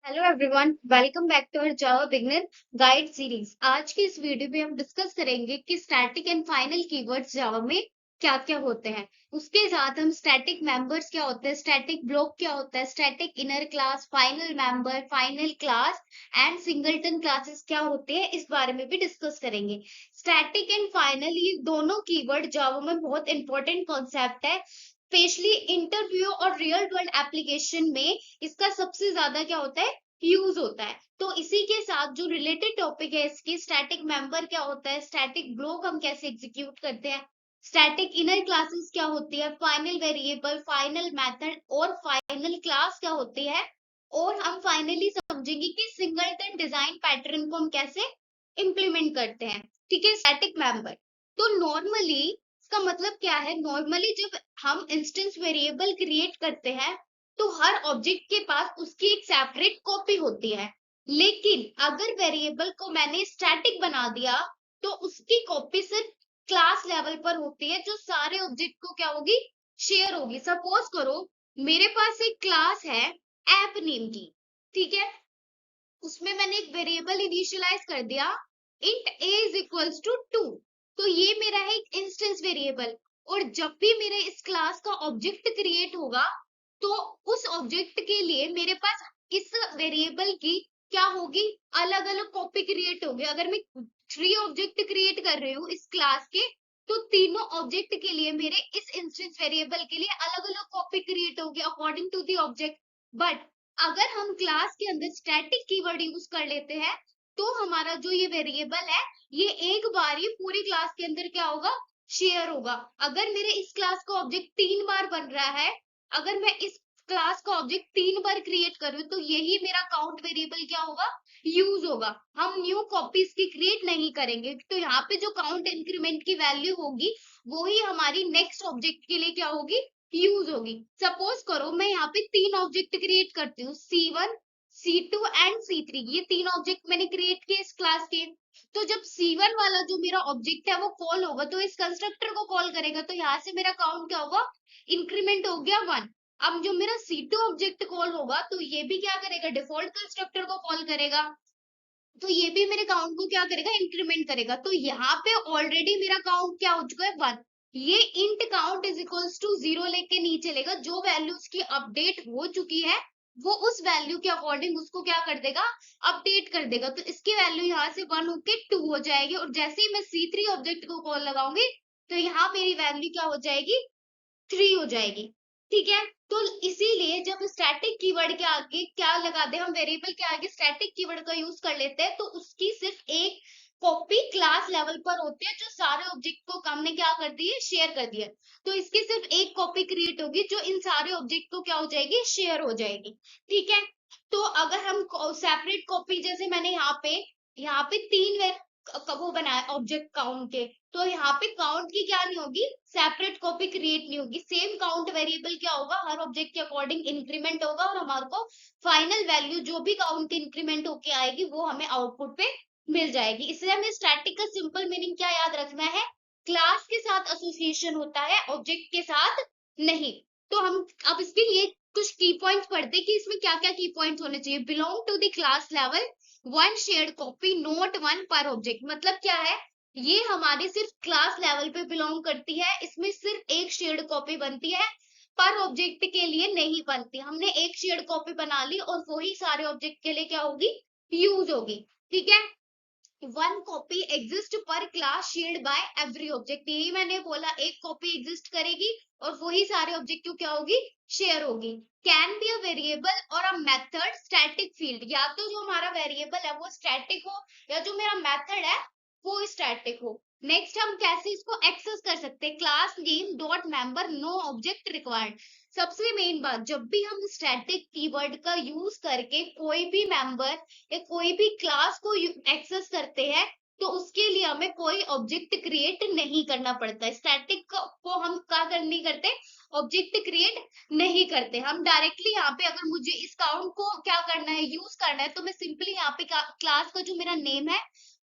Hello everyone, welcome back to our Java beginner guide series. आज की इस video में हम डिस्कस करेंगे कि static and final keywords Java में क्या क्या होते हैं। उसके साथ हम स्टैटिक मेंबर्स क्या होते हैं, स्टैटिक ब्लॉक क्या होता है, static inner class, final member, final class and singleton classes क्या होते हैं, इस बारे में भी डिस्कस करेंगे। स्टैटिक एंड फाइनल ये दोनों कीवर्ड जावा में बहुत इंपॉर्टेंट कॉन्सेप्ट है। स्पेशली इंटरव्यू और रियल वर्ल्ड एप्लीकेशन में इसका सबसे ज्यादा क्या होता है, यूज होता है। तो इसी के साथ जो रिलेटेड टॉपिक है इसकी, स्टैटिक मेंबर क्या होता है, स्टैटिक ब्लॉक हम कैसे एग्जीक्यूट करते हैं, स्टैटिक इनर क्लासेस क्या होती है, फाइनल वेरिएबल, फाइनल मेथड और फाइनल क्लास क्या होती है, और हम फाइनली समझेंगे कि सिंगलटन डिजाइन पैटर्न को हम कैसे इम्प्लीमेंट करते हैं। ठीक है, स्टैटिक मेंबर। तो नॉर्मली इसका मतलब क्या है, नॉर्मली जब हम इंस्टेंस वेरिएबल क्रिएट करते हैं तो हर ऑब्जेक्ट के पास उसकी एक सेपरेट कॉपी होती है। लेकिन अगर वेरिएबल को मैंने स्टैटिक बना दिया तो उसकी कॉपी सिर्फ क्लास लेवल पर होती है, जो सारे ऑब्जेक्ट को क्या होगी, शेयर होगी। सपोज करो मेरे पास एक क्लास है ऐप नेम की, ठीक है, उसमें मैंने एक वेरिएबल इनिशियलाइज कर दिया, int a is equals to 2। तो ये मेरा है एक इंस्टेंस वेरिएबल, और जब भी मेरे इस क्लास का ऑब्जेक्ट क्रिएट होगा तो उस ऑब्जेक्ट के लिए मेरे पास इस वेरिएबल की क्या होगी, अलग अलग कॉपी क्रिएट होगी। अगर मैं 3 ऑब्जेक्ट क्रिएट कर रही हूँ इस क्लास के, तो तीनों ऑब्जेक्ट के लिए मेरे इस इंस्टेंस वेरिएबल के लिए अलग अलग कॉपी क्रिएट होगी according to the object. But अगर हम क्लास के अंदर स्टैटिक कीवर्ड यूज कर लेते हैं तो हमारा जो ये वेरिएबल है ये एक बार ही पूरी क्लास के अंदर क्या होगा, शेयर होगा। अगर मेरे इस क्लास का ऑब्जेक्ट 3 बार बन रहा है, अगर मैं इस क्लास का ऑब्जेक्ट 3 बार क्रिएट करूँ तो यही मेरा काउंट वेरिएबल क्या होगा, यूज होगा। हम न्यू कॉपीज की क्रिएट नहीं करेंगे, तो यहाँ पे जो काउंट इंक्रीमेंट की वैल्यू होगी वो ही हमारी नेक्स्ट ऑब्जेक्ट के लिए क्या होगी, यूज होगी। सपोज करो मैं यहाँ पे 3 ऑब्जेक्ट क्रिएट करती हूँ, C1, C2 एंड C3। ये 3 ऑब्जेक्ट मैंने क्रिएट किए इस क्लास के। तो जब C1 वाला जो मेरा ऑब्जेक्ट है वो कॉल होगा तो इस कंस्ट्रक्टर को कॉल करेगा, तो यहाँ से मेरा काउंट क्या होगा, इंक्रीमेंट हो गया 1। अब जो मेरा C2 ऑब्जेक्ट कॉल होगा तो ये भी क्या करेगा, डिफॉल्ट कंस्ट्रक्टर को कॉल करेगा, तो ये भी मेरे काउंट को क्या करेगा, इंक्रीमेंट करेगा। तो यहाँ पे ऑलरेडी मेरा काउंट क्या हो चुका है, 1। ये int count is equals to 0 लेके नहीं चलेगा, जो वैल्यू उसकी अपडेट हो चुकी है वो उस वैल्यू के अकॉर्डिंग उसको क्या कर देगा, अपडेट कर देगा। तो इसकी वैल्यू यहाँ से 1 होके 2 हो जाएगी, और जैसे ही मैं C3 ऑब्जेक्ट को कॉल लगाऊंगी तो यहाँ मेरी वैल्यू क्या हो जाएगी, 3 हो जाएगी। ठीक है, तो इसीलिए जब स्टैटिक कीवर्ड के आगे क्या लगा दे, हम वेरिएबल के आगे स्टैटिक कीवर्ड का यूज कर लेते हैं तो उसकी सिर्फ एक कॉपी क्लास लेवल पर होती है, जो सारे ऑब्जेक्ट को हमने क्या कर दी है, शेयर कर दिया। तो इसकी सिर्फ एक कॉपी क्रिएट होगी जो इन सारे ऑब्जेक्ट को क्या हो जाएगी, शेयर हो जाएगी। ठीक है, तो अगर हम सेपरेट कॉपी, जैसे मैंने यहाँ पे 3 वो बनाया ऑब्जेक्ट काउंट के, तो यहाँ पे काउंट की क्या नहीं होगी, सेपरेट कॉपी क्रिएट नहीं होगी। सेम काउंट वेरिएबल क्या होगा, हर ऑब्जेक्ट के अकॉर्डिंग इंक्रीमेंट होगा, और हमारे को फाइनल वैल्यू जो भी काउंट इंक्रीमेंट होके आएगी वो हमें आउटपुट पे मिल जाएगी। इसलिए हमें स्टैटिक का सिंपल मीनिंग क्या याद रखना है, क्लास के साथ एसोसिएशन होता है, ऑब्जेक्ट के साथ नहीं। तो हम अब इसके लिए कुछ की पॉइंट्स पढ़ते हैं कि इसमें क्या क्या की पॉइंट्स होने चाहिए। Belong to the class level, one shared copy, not one per object. मतलब क्या है, ये हमारी सिर्फ क्लास लेवल पे बिलोंग करती है, इसमें सिर्फ एक शेयर्ड कॉपी बनती है, पर ऑब्जेक्ट के लिए नहीं बनती। हमने एक शेयर्ड कॉपी बना ली और वही सारे ऑब्जेक्ट के लिए क्या होगी, यूज होगी। ठीक है, वन कॉपी एग्जिस्ट पर class shared by every object, यही मैंने बोला, एक कॉपी एग्जिस्ट करेगी और वही सारे ऑब्जेक्ट को क्या होगी, शेयर होगी। कैन बी अ वेरिएबल और अ मेथड स्टैटिक फील्ड, या तो जो हमारा वेरिएबल है वो स्टैटिक हो, या जो मेरा मेथड है वो स्टैटिक हो। नेक्स्ट हम कैसे इसको एक्सेस कर सकते हैं, class name dot member, no object required. सबसे मेन बात, जब भी हम स्टैटिक कीवर्ड का यूज करके कोई भी मेंबर या कोई भी क्लास को एक्सेस करते हैं तो उसके लिए हमें कोई ऑब्जेक्ट क्रिएट नहीं करना पड़ता है। स्टैटिक को हम क्या कर नहीं करते, ऑब्जेक्ट क्रिएट नहीं करते। हम डायरेक्टली यहाँ पे अगर मुझे इस काउंट को क्या करना है, यूज करना है, तो मैं सिंपली यहाँ पे क्लास का जो मेरा नेम है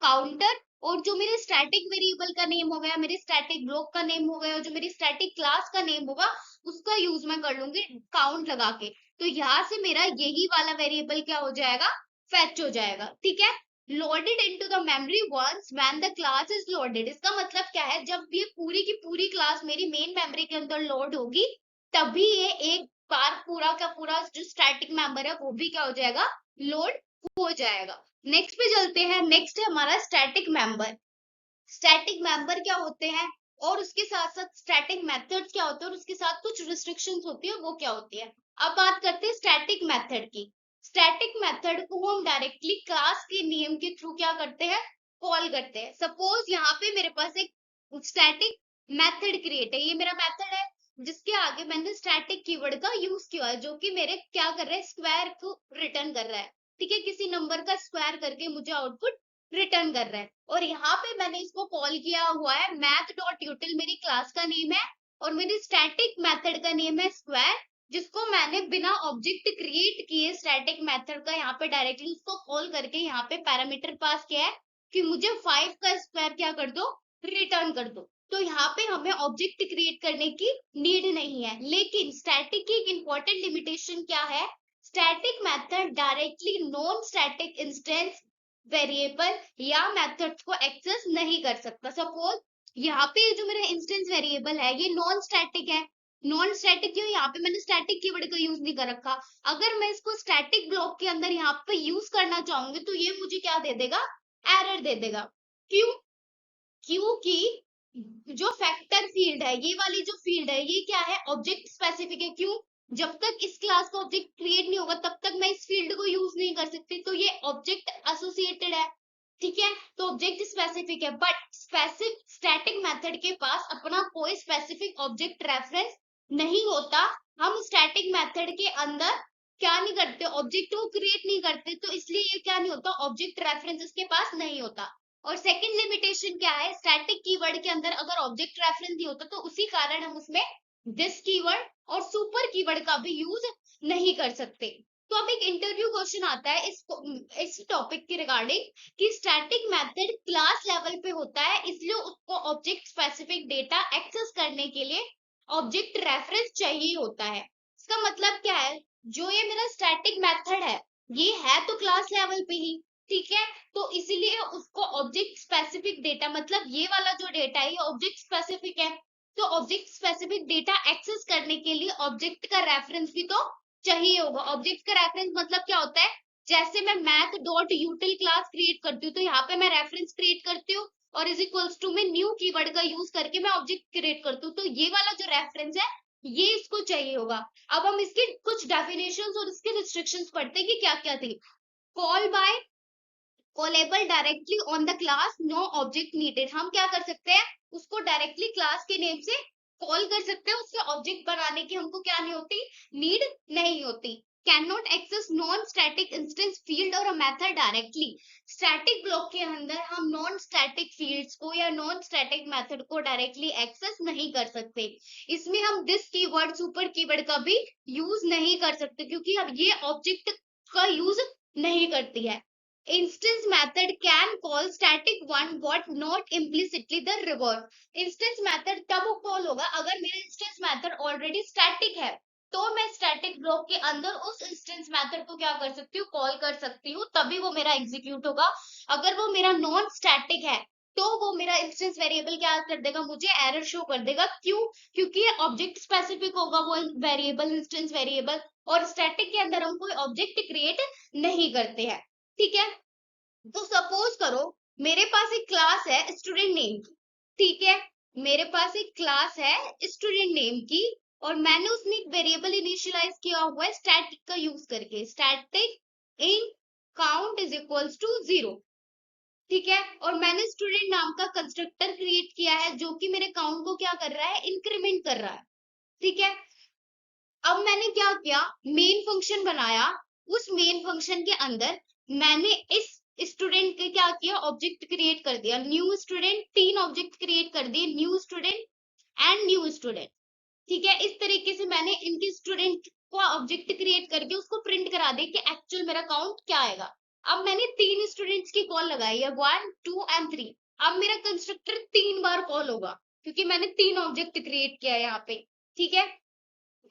काउंटर, और जो मेरे स्टैटिक वेरिएबल का नेम हो गया, मेरे स्टैटिक ब्लॉक का नेम हो गया, और जो मेरी स्टैटिक क्लास का नेम होगा उसका यूज मैं कर लूंगी काउंट लगा के। तो यहाँ से मेरा यही वाला वेरिएबल क्या हो जाएगा, फेच हो जाएगा, ठीक है। Loaded into the memory once when the class is loaded, इसका मतलब क्या है, जब ये पूरी की पूरी क्लास मेरी मेन मेमोरी के अंदर लोड होगी तभी ये एक बार पूरा का पूरा जो स्टैटिक मेंबर है वो भी क्या हो जाएगा, लोड हो जाएगा। नेक्स्ट पे चलते हैं। नेक्स्ट है हमारा स्टैटिक मेंबर। स्टैटिक मेंबर क्या होते हैं और उसके साथ साथ स्टैटिक मेथड्स क्या होते हैं और उसके साथ कुछ रिस्ट्रिक्शंस होती है, वो क्या होती है। अब बात करते हैं स्टैटिक मेथड की। स्टैटिक मेथड को हम डायरेक्टली क्लास के नियम के थ्रू क्या करते हैं, कॉल करते हैं। सपोज यहाँ पे मेरे पास एक स्टैटिक मेथड क्रिएट है, ये मेरा मेथड है जिसके आगे मैंने स्टैटिक कीवर्ड का यूज किया है, जो कि मेरे क्या कर रहा है, स्क्वायर को रिटर्न कर रहा है, ठीक है। किसी नंबर का स्क्वायर करके मुझे आउटपुट रिटर्न कर रहा है। और यहाँ पे मैंने इसको कॉल किया हुआ है मैथ डॉट यूटिल, मेरी क्लास का नेम है, और मेरी स्टैटिक मेथड का नेम है स्क्वायर, जिसको मैंने बिना ऑब्जेक्ट क्रिएट किए स्टैटिक मेथड का यहाँ पे डायरेक्टली उसको कॉल करके यहाँ पे पैरामीटर पास किया है कि मुझे 5 का स्क्वायर क्या कर दो, रिटर्न कर दो। तो यहाँ पे हमें ऑब्जेक्ट क्रिएट करने की नीड नहीं है। लेकिन स्टैटिक की एक इंपॉर्टेंट लिमिटेशन क्या है, static method directly non static instance variable या मेथड्स को एक्सेस नहीं कर सकता। सपोज यहाँ पे जो मेरा इंस्टेंस वेरिएबल है ये नॉन स्टैटिक है। नॉन स्टैटिक क्यों, यहाँ पे मैंने स्टैटिक कीवर्ड का यूज नहीं कर रखा। अगर मैं इसको स्टैटिक ब्लॉक के अंदर यहाँ पे यूज करना चाहूंगी तो ये मुझे क्या दे देगा, एरर दे देगा। क्यों, क्योंकि जो फैक्टर फील्ड है, ये वाली जो फील्ड है ये क्या है, ऑब्जेक्ट स्पेसिफिक है। क्यों, जब तक इस क्लास का ऑब्जेक्ट क्रिएट नहीं होगा तब तक मैं इस फील्ड को यूज नहीं कर सकती, तो ये ऑब्जेक्ट एसोसिएटेड है, ठीक है। तो ऑब्जेक्ट स्पेसिफिक है, बट स्पेसिफिक स्टैटिक मेथड के पास अपना कोई स्पेसिफिक ऑब्जेक्ट रेफरेंस नहीं होता। हम स्टैटिक मेथड के अंदर क्या नहीं करते, ऑब्जेक्ट को क्रिएट नहीं करते, तो इसलिए ये क्या नहीं होता, ऑब्जेक्ट रेफरेंस इसके पास नहीं होता। और सेकंड लिमिटेशन क्या है, स्टैटिक कीवर्ड के अंदर अगर ऑब्जेक्ट रेफरेंस नहीं होता तो उसी कारण हम उसमें दिस कीवर्ड और सुपर कीवर्ड का भी यूज नहीं कर सकते। तो अब एक इंटरव्यू क्वेश्चन आता है इस टॉपिक के रिगार्डिंग कि स्टैटिक मेथड क्लास लेवल पे होता है, इसलिए उसको ऑब्जेक्ट स्पेसिफिक डेटा एक्सेस करने के लिए ऑब्जेक्ट रेफरेंस चाहिए होता है। इसका मतलब क्या है, जो ये मेरा स्टैटिक मेथड ये है तो क्लास लेवल पे ही, ठीक है। तो इसीलिए उसको ऑब्जेक्ट स्पेसिफिक डेटा, मतलब ये वाला जो डेटा है ये ऑब्जेक्ट स्पेसिफिक है, तो ऑब्जेक्ट स्पेसिफिक डेटा एक्सेस करने के लिए ऑब्जेक्ट का रेफरेंस भी तो चाहिए होगा। ऑब्जेक्ट का रेफरेंस मतलब क्या होता है, जैसे मैं मैथ डॉट यूटिल क्लास क्रिएट करती हूँ तो यहाँ पे मैं रेफरेंस क्रिएट करती हूँ और इज इक्वल्स टू में न्यू कीवर्ड का यूज करके मैं ऑब्जेक्ट क्रिएट करती हूँ, तो ये वाला जो रेफरेंस है ये इसको चाहिए होगा। अब हम इसके कुछ डेफिनेशंस और इसके रिस्ट्रिक्शंस पढ़ते हैं कि क्या क्या थी। Call by callable directly on the class, no object needed, हम क्या कर सकते हैं, उसको डायरेक्टली क्लास के नेम से कॉल कर सकते हैं, उसके ऑब्जेक्ट बनाने की हमको क्या नहीं होती, नीड नहीं होती। Can not access non static instance field और मेथड डायरेक्टली, स्टैटिक ब्लॉक के अंदर हम नॉन स्टैटिक फील्ड्स को या नॉन स्टैटिक मेथड को डायरेक्टली एक्सेस नहीं कर सकते। इसमें हम दिस कीवर्ड सुपर कीवर्ड का भी यूज नहीं कर सकते क्योंकि अब ये ऑब्जेक्ट का यूज नहीं करती है। Instance method can call static one but not implicitly the reverse. Instance method तब कॉल होगा अगर मेरा instance method already static है, तो मैं static block के अंदर उस instance method को क्या कर सकती हूँ, कॉल कर सकती हूँ, तभी वो मेरा एग्जीक्यूट होगा। अगर वो मेरा नॉन स्टैटिक है तो वो मेरा इंस्टेंस वेरिएबल क्या कर देगा, मुझे एरर शो कर देगा। क्यों, क्योंकि ऑब्जेक्ट स्पेसिफिक होगा वो वेरिएबल, इंस्टेंस वेरिएबल, और स्टैटिक के अंदर हम कोई ऑब्जेक्ट क्रिएट नहीं करते हैं, ठीक है। तो सपोज करो मेरे पास एक क्लास है स्टूडेंट नेम की, ठीक है। मेरे पास एक क्लास है स्टूडेंट नेम की और मैंने उसमें एक वेरिएबल इनिशियलाइज किया हुआ है स्टैटिक का यूज करके, static in count is equals to 0, ठीक है। और मैंने स्टूडेंट नाम का कंस्ट्रक्टर क्रिएट किया है जो कि मेरे काउंट को क्या कर रहा है, इंक्रीमेंट कर रहा है, ठीक है। अब मैंने क्या किया, मेन फंक्शन बनाया, उस मेन फंक्शन के अंदर मैंने इस स्टूडेंट के क्या किया, ऑब्जेक्ट क्रिएट कर दिया, न्यू स्टूडेंट, 3 ऑब्जेक्ट क्रिएट कर दिए, new student and new student, ठीक है। इस तरीके से मैंने इनके स्टूडेंट को ऑब्जेक्ट क्रिएट करके उसको प्रिंट करा दे कि एक्चुअल मेरा काउंट क्या आएगा। अब मैंने 3 स्टूडेंट्स की कॉल लगाई है, 1 2 एंड 3। अब मेरा कंस्ट्रक्टर 3 बार कॉल होगा क्योंकि मैंने 3 ऑब्जेक्ट क्रिएट किया है यहाँ पे, ठीक है।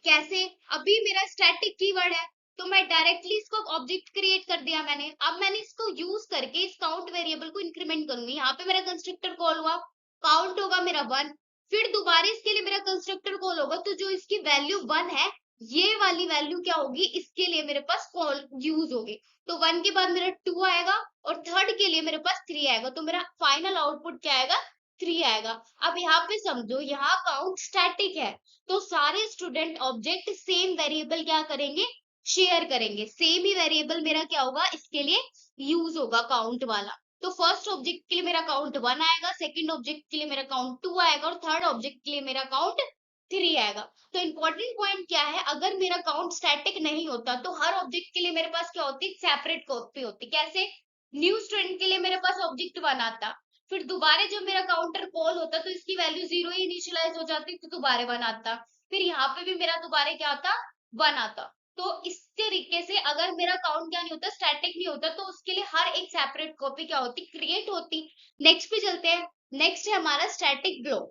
कैसे? अभी मेरा स्टैटिक कीवर्ड है, तो मैं डायरेक्टली इसको ऑब्जेक्ट क्रिएट कर दिया मैंने। अब मैंने इसको यूज करके इस काउंट वेरिएबल को इंक्रीमेंट करूंगी। यहाँ पे मेरा कंस्ट्रक्टर कॉल हुआ, काउंट होगा मेरा 1, फिर दोबारा इसके लिए मेरा कंस्ट्रक्टर कॉल होगा, तो जो इसकी वैल्यू 1 है, ये वाली वैल्यू क्या होगी, इसके लिए मेरे पास कॉल यूज होगी। तो 1 के बाद मेरा 2 आएगा और थर्ड के लिए मेरे पास 3 आएगा, तो मेरा फाइनल आउटपुट क्या आएगा, 3 आएगा। अब यहाँ पे समझो, यहाँ काउंट स्टैटिक है, तो सारे स्टूडेंट ऑब्जेक्ट सेम वेरिएबल क्या करेंगे, शेयर करेंगे। सेम ही वेरिएबल मेरा क्या होगा, इसके लिए यूज होगा काउंट वाला। तो फर्स्ट ऑब्जेक्ट के लिए मेरा काउंट 1 आएगा, सेकंड ऑब्जेक्ट के लिए मेरा काउंट 2 आएगा और थर्ड ऑब्जेक्ट के लिए मेरा काउंट 3 आएगा। तो इंपॉर्टेंट पॉइंट क्या है, अगर मेरा काउंट स्टैटिक नहीं होता तो हर ऑब्जेक्ट के लिए मेरे पास क्या होती, सेपरेट कॉपी होती। कैसे? न्यू स्टूडेंट के लिए मेरे पास ऑब्जेक्ट 1 आता, फिर दोबारा जब मेरा काउंटर कॉल होता तो इसकी वैल्यू 0 ही इनिशियलाइज हो जाती, तो दोबारा 1 आता, फिर यहाँ पे भी मेरा दोबारा क्या आता, 1 आता। तो इस तरीके से अगर मेरा काउंट क्या नहीं होता, स्टैटिक नहीं होता, तो उसके लिए हर एक सेपरेट कॉपी क्या होती, क्रिएट होती। नेक्स्ट पे चलते हैं। नेक्स्ट है हमारा स्टैटिक ब्लॉक।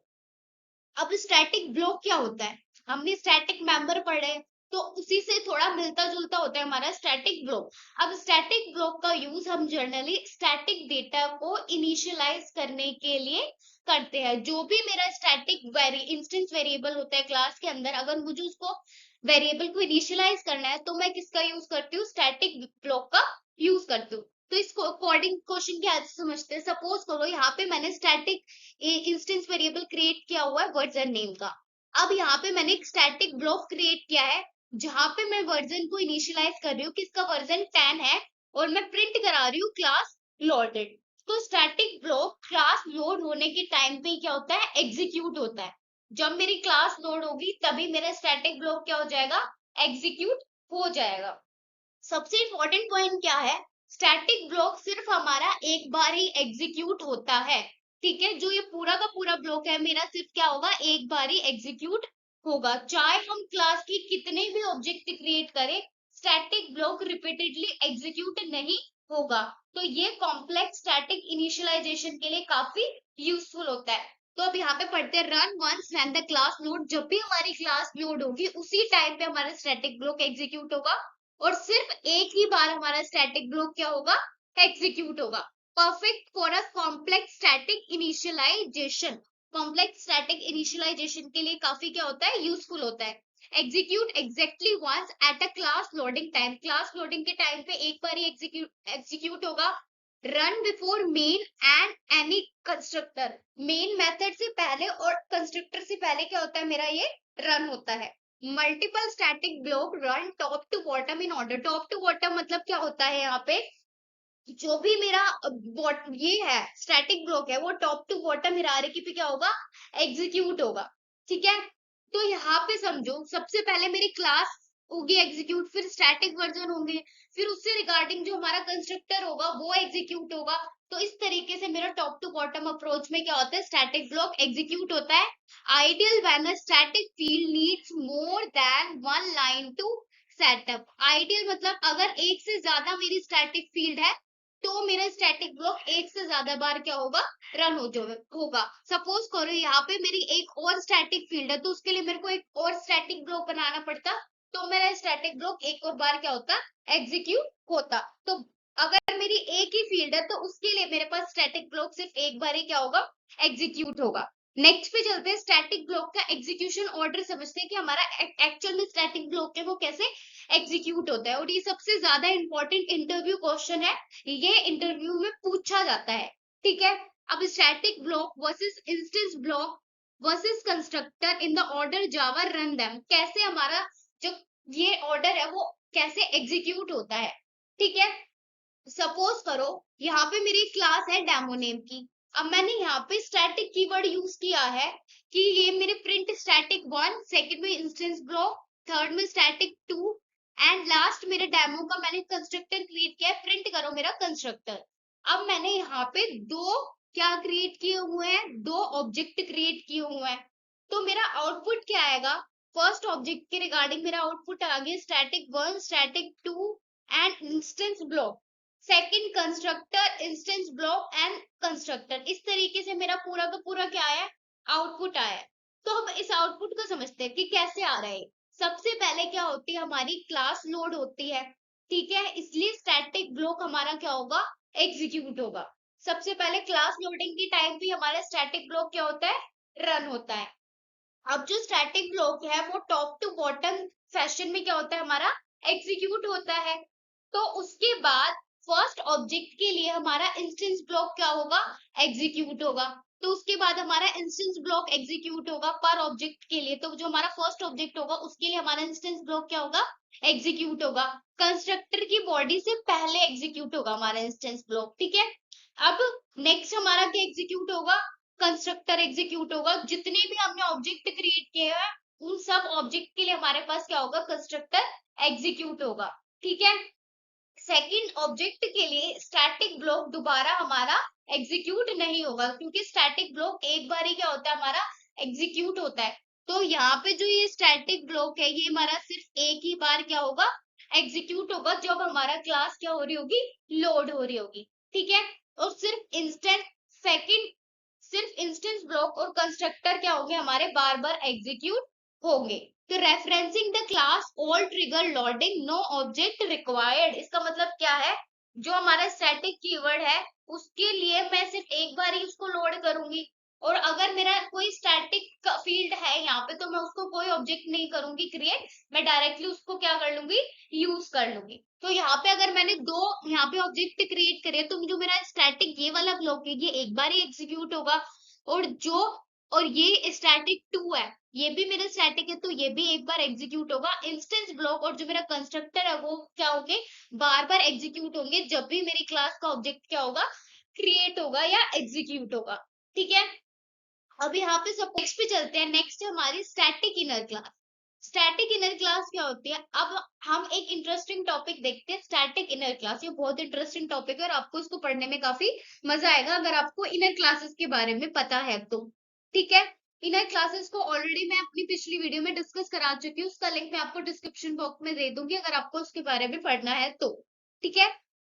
अब स्टैटिक ब्लॉक क्या होता है, हमने स्टैटिक मेंबर पढ़े, तो उसी से थोड़ा मिलता जुलता होता है हमारा स्टैटिक ब्लॉक। अब स्टैटिक ब्लॉक का यूज हम जनरली स्टैटिक डेटा को इनिशियलाइज करने के लिए करते हैं। जो भी मेरा स्टैटिक इंस्टेंस वेरिएबल होता है क्लास के अंदर, अगर मुझे उसको वेरिएबल को इनिशियलाइज करना है, तो मैं किसका यूज करती हूँ, स्टैटिक ब्लॉक का यूज करती हूँ। तो इसको कोडिंग क्वेश्चन के आज समझते हैं। सपोज करो यहाँ पे मैंने स्टैटिक इंस्टेंस वेरिएबल क्रिएट किया हुआ है वर्जन नेम का। अब यहाँ पे मैंने एक स्टैटिक ब्लॉक क्रिएट किया है, जहां पे मैं वर्जन को इनिशियलाइज कर रही हूँ, किसका वर्जन 10 है, और मैं प्रिंट करा रही हूँ क्लास लोडेड। तो स्टैटिक ब्लॉक क्लास लोड होने के टाइम पे क्या होता है, एग्जीक्यूट होता है। जब मेरी क्लास लोड होगी तभी मेरा स्टैटिक ब्लॉक क्या हो जाएगा, एग्जीक्यूट हो जाएगा। सबसे इंपॉर्टेंट पॉइंट क्या है, स्टैटिक ब्लॉक सिर्फ हमारा एक बार ही एग्जीक्यूट होता है। ठीक है, जो ये पूरा का पूरा ब्लॉक है मेरा, सिर्फ क्या होगा, एक बार ही एग्जीक्यूट होगा। चाहे हम क्लास की कितने भी ऑब्जेक्ट क्रिएट करें, स्टैटिक ब्लॉक रिपीटेडली एग्जीक्यूट नहीं होगा। तो ये कॉम्प्लेक्स स्टैटिक इनिशियलाइजेशन के लिए काफी यूजफुल होता है। तो अब यहाँ पे पढ़ते हैं, run once when the class load. जब भी हमारी क्लास लोड होगी उसी टाइम पे हमारा स्टैटिक ब्लॉक एग्जीक्यूट होगा, और सिर्फ एक ही बार हमारा स्टैटिक ब्लॉक क्या होगा, एग्जीक्यूट होगा। Perfect for a complex static initialization. Complex static initialization के लिए काफी क्या होता है, यूजफुल होता है। Execute exactly once at a class loading time. Class loading के टाइम पे एक बार ही एग्जीक्यूट होगा। Run before main and any constructor. Main method से पहले और कंस्ट्रक्टर से पहले क्या होता है, मेरा ये रन होता है। Multiple static block run top to bottom in order. Top to bottom मतलब क्या होता है, यहाँ पे जो भी मेरा ये है स्टैटिक ब्लॉक है, वो टॉप टू बॉटम हिरारिकी पे क्या होगा, एग्जीक्यूट होगा। ठीक है, तो यहाँ पे समझो, सबसे पहले मेरी क्लास होगी एग्जीक्यूट, फिर स्टैटिक वर्जन होंगे, फिर उससे रिगार्डिंग जो हमारा कंस्ट्रक्टर होगा वो एग्जीक्यूट होगा। तो इस तरीके से मेरा टॉप टू बॉटम अप्रोच में क्या होता है, स्टैटिक ब्लॉक एग्जीक्यूट होता है। Ideal when a static field needs more than one line to setup. Ideal मतलब अगर एक से ज्यादा मेरी स्टैटिक फील्ड है, तो मेरा स्टैटिक ब्लॉक एक से ज्यादा बार क्या होगा, रन होगा। सपोज करो यहाँ पे मेरी एक और स्टैटिक फील्ड है, तो उसके लिए मेरे को एक और स्टैटिक ब्लॉक बनाना पड़ता, तो मेरा स्टैटिक ब्लॉक एक और बार क्या होता, एग्जीक्यूट होता। तो अगर मेरी एक ही फील्ड है, तो उसके लिए मेरे पास स्टैटिक ब्लॉक सिर्फ एक बार ही क्या होगा, एग्जीक्यूट होगा। नेक्स्ट पे चलते हैं, स्टैटिक ब्लॉक का एग्जीक्यूशन ऑर्डर समझते हैं कि हमारा एक्चुअल में स्टैटिक ब्लॉक है वो कैसे एग्जीक्यूट होता है। और ये सबसे ज्यादा इंपॉर्टेंट इंटरव्यू क्वेश्चन है, ये इंटरव्यू में पूछा जाता है। ठीक है, अब static block versus instance block versus constructor in the order Java run them. कैसे हमारा जो ये ऑर्डर है वो कैसे एग्जीक्यूट होता है। ठीक है, सपोज करो यहाँ पे मेरी क्लास है डेमो नेम की। अब मैंने यहाँ पे स्टैटिक कीवर्ड यूज किया है कि ये मेरे प्रिंट स्टैटिक 1, सेकंड में इंस्टेंस ब्लॉक, थर्ड में स्टैटिक 2, एंड लास्ट मेरे डेमो का मैंने कंस्ट्रक्टर क्रिएट किया है, प्रिंट करो मेरा कंस्ट्रक्टर। अब मैंने यहाँ पे दो क्या क्रिएट किए हुए हैं, दो ऑब्जेक्ट क्रिएट किए हुए हैं। तो मेरा आउटपुट क्या आएगा, फर्स्ट ऑब्जेक्ट के रिगार्डिंग मेरा आउटपुट आ गया static 1, static 2 and instance block. Second constructor, instance block and constructor. इस तरीके से मेरा पूरा का पूरा क्या आया, आउटपुट आया है। तो हम इस आउटपुट को समझते हैं कि कैसे आ रहा है। सबसे पहले क्या होती है, हमारी क्लास लोड होती है, ठीक है, इसलिए स्टैटिक ब्लॉक हमारा क्या होगा, एग्जीक्यूट होगा। सबसे पहले क्लास लोडिंग के टाइम भी हमारा स्टैटिक ब्लॉक क्या होता है, रन होता है। अब जो स्टैटिक ब्लॉक है वो टॉप टू बॉटम फैशन में क्या होता है, हमारा एग्जीक्यूट होता है। तो उसके बाद फर्स्ट ऑब्जेक्ट के लिए हमारा इंस्टेंस ब्लॉक क्या होगा, एग्जीक्यूट होगा। तो उसके बाद हमारा इंस्टेंस ब्लॉक एग्जीक्यूट होगा पर ऑब्जेक्ट के लिए। तो जो हमारा फर्स्ट ऑब्जेक्ट होगा उसके लिए हमारा इंस्टेंस ब्लॉक क्या होगा, एग्जीक्यूट होगा। कंस्ट्रक्टर की बॉडी से पहले एग्जीक्यूट होगा हमारा इंस्टेंस ब्लॉक, ठीक है। अब नेक्स्ट हमारा क्या एग्जीक्यूट होगा, कंस्ट्रक्टर एग्जीक्यूट होगा। जितने भी हमने ऑब्जेक्ट क्रिएट किए हैं उन सब ऑब्जेक्ट के लिए हमारे पास क्या होगा, कंस्ट्रक्टर एग्जीक्यूट होगा, ठीक है। सेकंड ऑब्जेक्ट के लिए स्टैटिक ब्लॉक दोबारा हमारा एग्जीक्यूट नहीं होगा, क्योंकि स्टैटिक ब्लॉक एक बार ही क्या होता है, हमारा एग्जीक्यूट होता है। तो यहाँ पे जो ये स्टैटिक ब्लॉक है ये हमारा सिर्फ एक ही बार क्या होगा, एग्जीक्यूट होगा, जब हमारा क्लास क्या हो रही होगी, लोड हो रही होगी, ठीक है। और सिर्फ इंस्टेंस ब्लॉक और कंस्ट्रक्टर क्या होंगे, हमारे बार बार एग्जीक्यूट होंगे। तो referencing the class all trigger loading no object required, इसका मतलब क्या है, जो हमारा स्टैटिक कीवर्ड है उसके लिए मैं सिर्फ एक बार ही उसको लोड करूंगी। और अगर मेरा कोई स्टैटिक फील्ड है यहाँ पे तो मैं उसको कोई ऑब्जेक्ट नहीं करूंगी क्रिएट, मैं डायरेक्टली उसको क्या कर लूंगी, यूज कर लूंगी। तो यहाँ पे अगर मैंने दो यहाँ पे ऑब्जेक्ट क्रिएट करे तो जो मेरा स्टैटिक ये वाला ब्लॉक है ये एक बार ही एग्जीक्यूट होगा। और जो और ये स्टैटिक 2 है, ये भी मेरा स्टैटिक है, तो ये भी एक बार एग्जीक्यूट होगा। इंस्टेंस ब्लॉक और जो मेरा कंस्ट्रक्टर है वो क्या होंगे, बार बार एग्जीक्यूट होंगे जब भी मेरी क्लास का ऑब्जेक्ट क्या होगा, क्रिएट होगा या एग्जीक्यूट होगा, ठीक है। अब यहाँ पे सब नेक्स्ट पे चलते हैं। नेक्स्ट है हमारी static inner class. Static inner class क्या होती है, अब हम एक इंटरेस्टिंग टॉपिक देखते हैं, स्टैटिक इनर क्लास। ये बहुत इंटरेस्टिंग टॉपिक है और आपको इसको पढ़ने में काफी मजा आएगा अगर आपको इनर क्लासेस के बारे में पता है तो, ठीक है। इनर क्लासेस को ऑलरेडी मैं अपनी पिछली वीडियो में डिस्कस करा चुकी हूँ, उसका लिंक मैं आपको डिस्क्रिप्शन बॉक्स में दे दूंगी अगर आपको उसके बारे में पढ़ना है तो, ठीक है।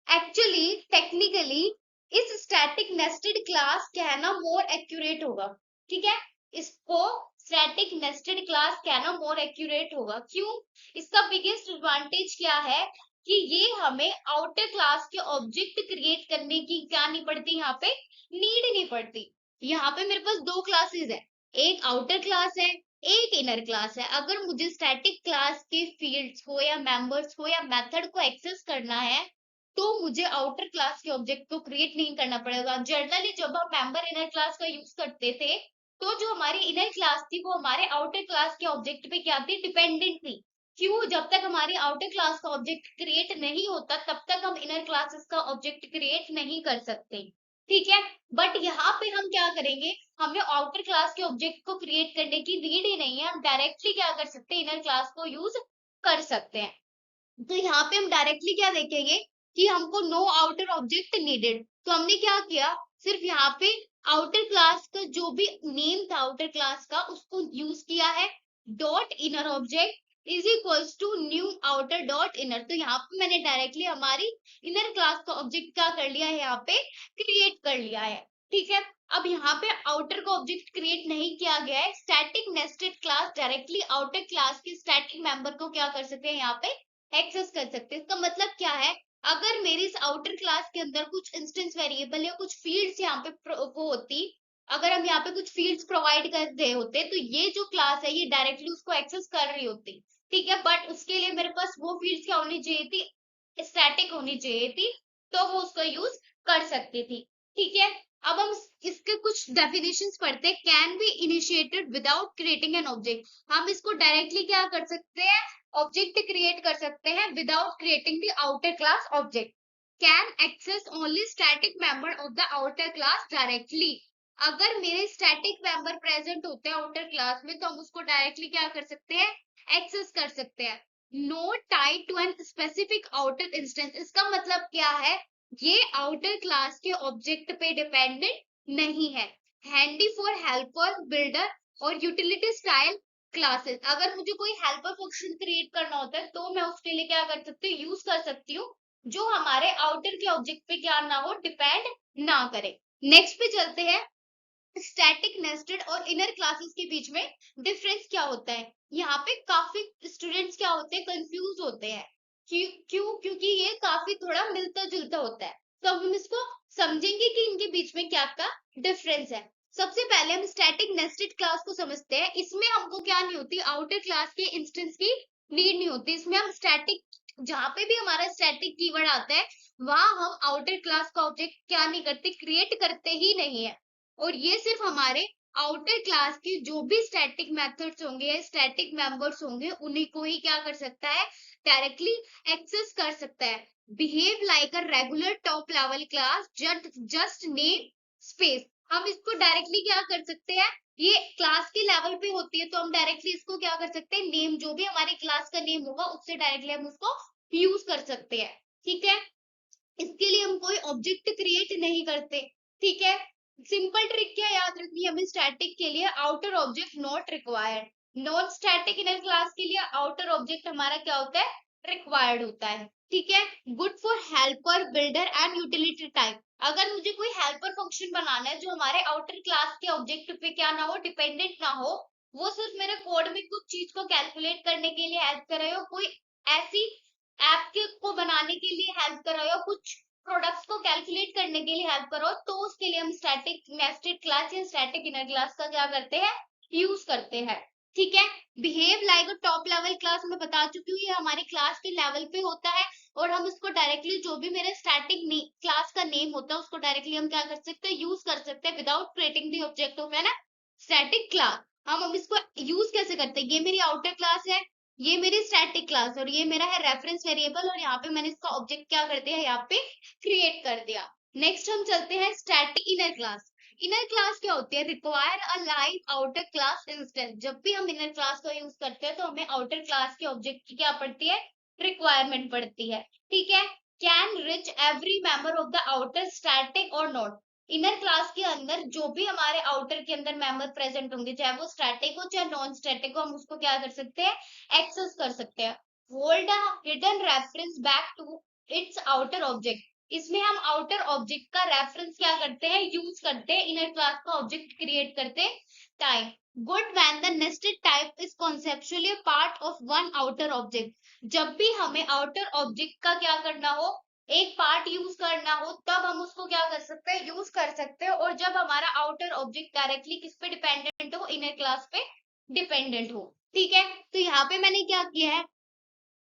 एक्चुअली टेक्निकली इस स्टैटिक नेस्टेड क्लास कहना मोर एक्यूरेट होगा, ठीक है। इसको स्टैटिक नेस्टेड क्लास कहना मोर एक्यूरेट होगा। क्यों, इसका बिगेस्ट एडवांटेज क्या है कि ये हमें आउटर क्लास के ऑब्जेक्ट क्रिएट करने की क्या नहीं पड़ती, यहाँ पे नीड नहीं पड़ती। यहाँ पे मेरे पास दो क्लासेस है, एक आउटर क्लास है, एक इनर क्लास है। अगर मुझे स्टैटिक क्लास के फील्ड्स हो या मेंबर्स हो या मेथड को एक्सेस करना है तो मुझे आउटर क्लास के ऑब्जेक्ट को क्रिएट नहीं करना पड़ेगा। जनरली जब हम मेंबर इनर क्लास का यूज करते थे तो जो हमारी इनर क्लास थी वो हमारे आउटर क्लास के ऑब्जेक्ट पे क्या थी, डिपेंडेंट थी। क्यों, जब तक हमारी आउटर क्लास का ऑब्जेक्ट क्रिएट नहीं होता तब तक हम इनर क्लासेस का ऑब्जेक्ट क्रिएट नहीं कर सकते, ठीक है। बट यहाँ पे हम क्या करेंगे, हमें आउटर क्लास के ऑब्जेक्ट को क्रिएट करने की नीड ही नहीं है, हम डायरेक्टली क्या कर सकते हैं, इनर क्लास को यूज कर सकते हैं। तो यहाँ पे हम डायरेक्टली क्या देखेंगे कि हमको नो आउटर ऑब्जेक्ट नीडेड। तो हमने क्या किया, सिर्फ यहाँ पे आउटर क्लास का जो भी नेम था आउटर क्लास का उसको यूज किया है। Dot inner object is equals to new outer dot inner. तो यहाँ पे मैंने डायरेक्टली हमारी इनर क्लास का ऑब्जेक्ट क्या कर लिया है, यहाँ पे क्रिएट कर लिया है, ठीक है। अब यहाँ पे आउटर का ऑब्जेक्ट क्रिएट नहीं किया गया है, static nested class directly outer class के स्टैटिक मेंबर को क्या कर सकते हैं, यहाँ पे एक्सेस कर सकते हैं। इसका मतलब क्या है, अगर मेरी इस आउटर क्लास के अंदर कुछ इंस्टेंस वेरिएबल या कुछ फील्ड्स यहाँ पे वो होती, अगर हम यहाँ पे कुछ फील्ड्स प्रोवाइड कर रहे होते तो ये जो क्लास है ये डायरेक्टली उसको एक्सेस कर रही होती, ठीक है। बट उसके लिए मेरे पास वो फील्ड्स क्या होनी चाहिए थी, स्टैटिक होनी चाहिए थी, तो वो उसका यूज कर सकती थी, ठीक है। अब हम इसके कुछ डेफिनेशंस पढ़ते हैं। Can be initiated without creating an object, हम इसको डायरेक्टली क्या कर सकते हैं, ऑब्जेक्ट क्रिएट कर सकते हैं without creating the outer class object. Can access only static member of the outer class directly, अगर मेरे स्टैटिक मेंबर प्रेजेंट होते हैं आउटर क्लास में तो हम उसको डायरेक्टली क्या कर सकते हैं, एक्सेस कर सकते हैं। No tied to an specific outer instance, इसका मतलब क्या है, ये आउटर क्लास के ऑब्जेक्ट पे डिपेंडेंट नहीं है। हैंडी फॉर हेल्पर बिल्डर और यूटिलिटी स्टाइल क्लासेस, अगर मुझे कोई हेल्पर फंक्शन क्रिएट करना होता है तो मैं उसके लिए क्या कर सकती हूँ, यूज कर सकती हूँ, जो हमारे आउटर के ऑब्जेक्ट पे क्या ना हो, डिपेंड ना करे। नेक्स्ट पे चलते हैं। स्टैटिक नेस्टेड और इनर क्लासेस के बीच में डिफरेंस क्या होता है। यहाँ पे काफी स्टूडेंट्स क्या होते हैं, कंफ्यूज होते हैं। क्योंकि ये काफी थोड़ा मिलता जुलता होता है। तो अब हम इसको समझेंगे कि इनके बीच में क्या क्या डिफरेंस है। सबसे पहले हम स्टैटिक नेस्टेड क्लास को समझते हैं। इसमें हमको क्या नहीं होती, आउटर क्लास के इंस्टेंस की नीड नहीं होती। इसमें हम स्टैटिक, जहां पे भी हमारा स्टैटिक कीवर्ड आता है वहां हम आउटर क्लास का ऑब्जेक्ट क्या नहीं करते, क्रिएट करते ही नहीं है। और ये सिर्फ हमारे आउटर क्लास के जो भी स्टैटिक मेथड्स होंगे, स्टैटिक मेंबर्स होंगे, उन्हीं को ही क्या कर सकता है, डायरेक्टली एक्सेस कर सकता है। Behave like a regular top level class, just name space. हम इसको डायरेक्टली क्या कर सकते हैं, ये क्लास के लेवल पे होती है तो हम डायरेक्टली इसको क्या कर सकते हैं, नेम जो भी हमारी क्लास का नेम होगा उससे डायरेक्टली हम उसको यूज कर सकते हैं। ठीक है, इसके लिए हम कोई ऑब्जेक्ट क्रिएट नहीं करते। ठीक है, सिंपल ट्रिक क्या याद रखनी है हमें स्टैटिक के लिए, outer object not required. Non static inner class के लिए आउटर ऑब्जेक्ट हमारा क्या होता है, रिक्वायर्ड होता है। ठीक है, good for helper, builder and utility type. अगर मुझे कोई हेल्पर फंक्शन बनाना है जो हमारे आउटर क्लास के ऑब्जेक्ट पे क्या ना हो, डिपेंडेंट ना हो, वो सिर्फ मेरे कोड में कुछ चीज को कैलकुलेट करने के लिए हेल्प कर रहे हो, कोई ऐसी ऐप के को बनाने के लिए हेल्प कर रहे हो, कुछ प्रोडक्ट्स को कैलकुलेट करने के लिए हेल्प करो, तो उसके लिए हम स्टैटिक नेस्टेड क्लास या स्टैटिक इनर क्लास का क्या करते हैं, यूज करते हैं। ठीक है, बिहेव लाइक अ टॉप लेवल क्लास मैं बता चुकी हूँ, ये हमारे क्लास के लेवल पे होता है और हम इसको डायरेक्टली जो भी मेरे स्टैटिक क्लास का नेम होता है उसको डायरेक्टली हम क्या कर सकते हैं, यूज कर सकते हैं without creating the object of an static class. हम इसको यूज कैसे करते हैं, ये मेरी आउटर क्लास है, ये मेरी स्टैटिक क्लास और ये मेरा है रेफरेंस वेरिएबल, और यहाँ पे मैंने इसका ऑब्जेक्ट क्या कर दिया, यहाँ पे क्रिएट कर दिया। नेक्स्ट हम चलते हैं static inner class. Inner class क्या होती है, require a live outer class instance. जब भी हम इनर क्लास का यूज करते हैं तो हमें आउटर क्लास के ऑब्जेक्ट की क्या पड़ती है, रिक्वायरमेंट पड़ती है। ठीक है, can rich every member of the outer static और नॉट। इनर क्लास के अंदर जो भी हमारे आउटर के अंदर मेंबर प्रेजेंट होंगे, चाहे वो स्टैटिक हो चाहे नॉन स्टैटिक हो, हम उसको क्या कर सकते हैं, एक्सेस कर सकते हैं। Hold a hidden reference back to its outer object. इसमें हम आउटर ऑब्जेक्ट का रेफरेंस क्या करते हैं, यूज करते हैं इनर क्लास का ऑब्जेक्ट क्रिएट करते time. Good when the nested type is conceptually part of one outer object. जब भी हमें आउटर ऑब्जेक्ट का क्या करना हो, एक पार्ट यूज करना हो, तब हम उसको क्या कर सकते हैं, यूज कर सकते हैं। और जब हमारा आउटर ऑब्जेक्ट डायरेक्टली किस पे डिपेंडेंट हो, इनर क्लास पे डिपेंडेंट हो। ठीक है, तो यहाँ पे मैंने क्या किया है,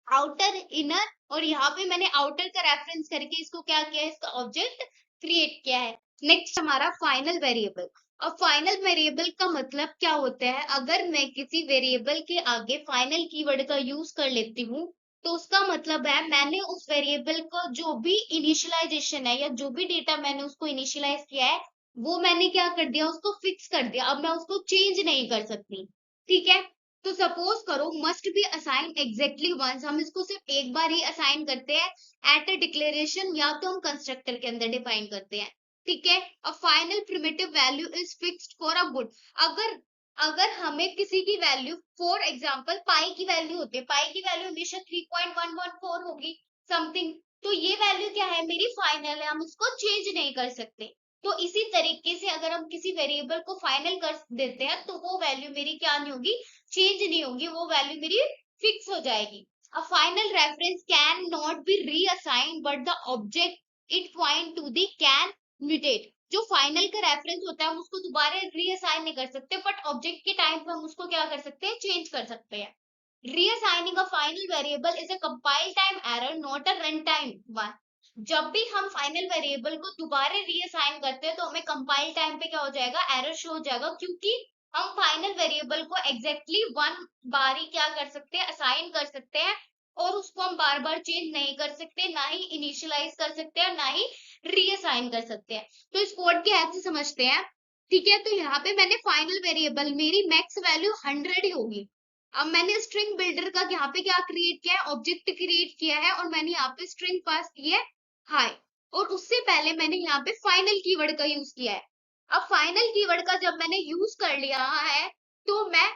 आउटर इनर, और यहाँ पे मैंने आउटर का रेफरेंस करके इसको क्या किया है, इसका ऑब्जेक्ट क्रिएट किया है। नेक्स्ट हमारा फाइनल वेरिएबल। अब फाइनल वेरिएबल का मतलब क्या होता है, अगर मैं किसी वेरिएबल के आगे फाइनल कीवर्ड का यूज कर लेती हूँ तो उसका मतलब है मैंने उस वेरिएबल को जो भी इनिशियलाइजेशन है या जो भी डेटा मैंने उसको इनिशियलाइज किया है वो मैंने क्या कर दिया, उसको फिक्स कर दिया। अब मैं उसको चेंज नहीं कर सकती। ठीक है, तो सपोज करो must be assign exactly once, हम इसको सिर्फ एक बार ही असाइन करते हैं एट अ डिक्लेरेशन, या तो हम कंस्ट्रक्टर के अंदर डिफाइन करते हैं। ठीक है, a final primitive value is fixed for a good. अगर अगर हमें किसी की वैल्यू, फॉर एग्जांपल पाई की वैल्यू होती है, पाई की वैल्यू हमेशा 3.114 होगी समथिंग, तो ये वैल्यू क्या है, मेरी फाइनल है, हम इसको चेंज नहीं कर सकते। तो इसी तरीके से अगर हम किसी वेरिएबल को फाइनल कर देते हैं तो वो वैल्यू मेरी क्या नहीं होगी, चेंज नहीं होगी, वो वैल्यू मेरी फिक्स हो जाएगी। A final reference can not be reassigned but the object it point to the can mutate. जो फाइनल का रेफरेंस होता है हम उसको दोबारा रीअसाइन नहीं कर सकते, बट ऑब्जेक्ट के टाइम पे हम उसको क्या कर सकते हैं, चेंज कर सकते हैं। Reassigning a final variable is a compile time error, not a runtime one. जब भी हम फाइनल वेरिएबल को दोबारा रीअसाइन करते हैं तो हमें कंपाइल टाइम पे क्या हो जाएगा, एरर शो हो जाएगा, क्योंकि हम फाइनल वेरिएबल को एग्जैक्टली वन बार ही क्या कर सकते हैं, असाइन कर सकते हैं, और उसको हम बार बार चेंज नहीं कर सकते, ना ही इनिशियलाइज कर सकते हैं, ना ही रीअसाइन कर सकते हैं। तो इस कोड के हेल्प से समझते हैं। ठीक है, तो यहाँ पे मैंने फाइनल वेरिएबल, मेरी मैक्स वैल्यू 100 ही होगी। अब मैंने स्ट्रिंग बिल्डर का यहाँ पे क्या क्रिएट किया है, ऑब्जेक्ट क्रिएट किया है, और मैंने यहाँ पे स्ट्रिंग पास की है हाय, और उससे पहले मैंने यहाँ पे फाइनल कीवर्ड का यूज किया है। अब फाइनल कीवर्ड का जब मैंने यूज कर लिया है तो मैं